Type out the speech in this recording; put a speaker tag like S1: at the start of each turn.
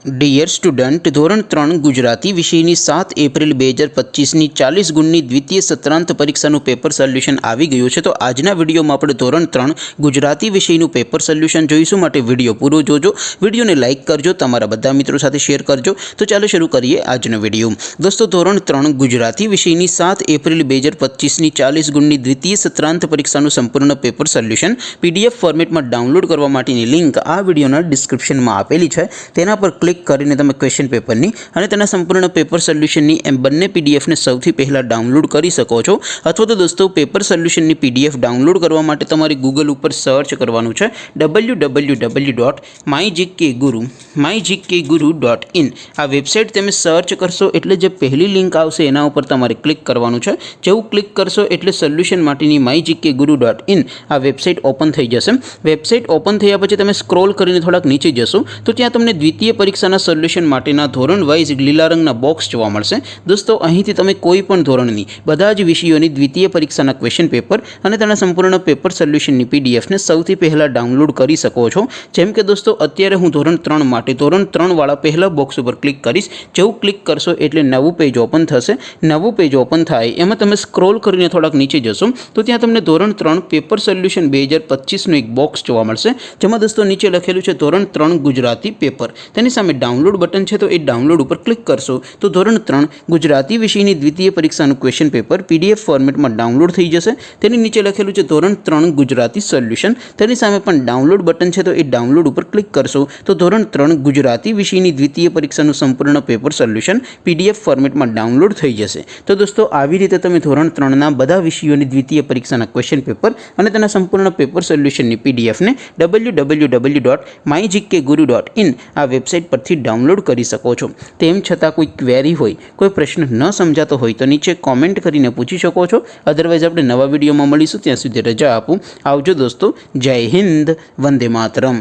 S1: Dear student, ધોરણ 3 ગુજરાતી વિષયની 7 April 2025ની 40 ગુણની દ્વિતીય સત્રાંત પરીક્ષાનું પેપર સોલ્યુશન આવી ગયું છે। તો આજના વિડીયોમાં આપણે ધોરણ 3 ગુજરાતી વિષયનું પેપર સોલ્યુશન જોઈશું। માટે વિડીયો પૂરો જોજો, વિડીયોને લાઇક કરજો, તમારા બધા મિત્રો સાથે શેર કરજો। તો ચાલો શરૂ કરીએ આજનો વિડીયો। દોસ્તો, ધોરણ 3 ગુજરાતી વિષયની 7 એપ્રિલ 2025ની 40 ગુણની દ્વિતીય સત્રાંત પરીક્ષાનું સંપૂર્ણ પેપર સોલ્યુશન PDF ફોર્મેટમાં ડાઉનલોડ કરવા માટેની લિંક આ વિડીયોના ડિસ્ક્રિપ્શનમાં આપેલી છે। તેના પર ક્લિક કરીને તમે ક્વેશ્ચન પેપરની અને તેના સંપૂર્ણ પેપર સોલ્યુશનની એમ બંને પીડીએફને સૌથી પહેલાં ડાઉનલોડ કરી શકો છો। અથવા તો દોસ્તો, પેપર સોલ્યુશનની PDF ડાઉનલોડ કરવા માટે તમારે ગૂગલ ઉપર સર્ચ કરવાનું છે www.mygkguru.in। આ વેબસાઇટ તમે સર્ચ કરશો એટલે જે પહેલી લિંક આવશે એના ઉપર તમારે ક્લિક કરવાનું છે। જેવું ક્લિક કરશો એટલે સોલ્યુશન માટેની mygkguru.in આ વેબસાઇટ ઓપન થઈ જશે। વેબસાઇટ ઓપન થયા પછી તમે સ્ક્રોલ કરીને થોડાક નીચે જશો તો ત્યાં તમને દ્વિતીય પરીક્ષાના સોલ્યુશન માટેના ધોરણ વાઇઝ લીલા રંગના બોક્સ જોવા મળશે। દોસ્તો, અહીંથી તમે કોઈ પણ ધોરણની બધા જ વિષયોની દ્વિતીય પરીક્ષાના ક્વેશ્ચન પેપર અને તેના સંપૂર્ણ પેપર સોલ્યુશનની પીડીએફને સૌથી પહેલાં ડાઉનલોડ કરી શકો છો। જેમ કે દોસ્તો, અત્યારે હું ધોરણ 3 માટે ધોરણ 3 વાળા પહેલા બોક્સ ઉપર ક્લિક કરીશ। જેવું ક્લિક કરશો એટલે નવું પેજ ઓપન થશે। નવું પેજ ઓપન થાય એમાં તમે સ્ક્રોલ કરીને થોડાક નીચે જશો તો ત્યાં તમને ધોરણ 3 પેપર સોલ્યુશન 2025નું એક બોક્સ જોવા મળશે। જેમાં દોસ્તો નીચે લખેલું છે ધોરણ 3 ગુજરાતી પેપર। તેની સામે ડાઉનલોડ બટન છે, તો એ ડાઉનલોડ ઉપર ક્લિક કરશો તો ધોરણ 3 ગુજરાતી વિષયની દ્વિતીય પરીક્ષાનું ક્વેશ્ચન પેપર PDF ફોર્મેટમાં ડાઉનલોડ થઈ જશે। તેની નીચે લખેલું છે ધોરણ 3 ગુજરાતી સોલ્યુશન। તેની સામે પણ ડાઉનલોડ બટન છે, તો એ ડાઉનલોડ ઉપર ક્લિક કરશો તો ધોરણ 3 ગુજરાતી વિષયની દ્વિતીય પરીક્ષાનું સંપૂર્ણ પેપર સોલ્યુશન PDF ફોર્મેટમાં ડાઉનલોડ થઈ જશે। તો દોસ્તો, આવી રીતે તમે ધોરણ 3ના બધા વિષયોની દ્વિતીય પરીક્ષાના ક્વેશ્ચન પેપર અને તેના સંપૂર્ણ પેપર સોલ્યુશનની PDFને www.mygkguru.in આ વેબસાઇટ પરથી ડાઉનલોડ કરી શકો છો। તેમ છતાં કોઈ ક્વેરી હોય, કોઈ પ્રશ્ન ન સમજાતો હોય તો નીચે કોમેન્ટ કરીને પૂછી શકો છો। અધરવાઇઝ આપણે નવા વિડીયોમાં મળીશું, ત્યાં સુધી રજા આપું। આવજો દોસ્તો, જય હિન્દ, વંદે માતરમ।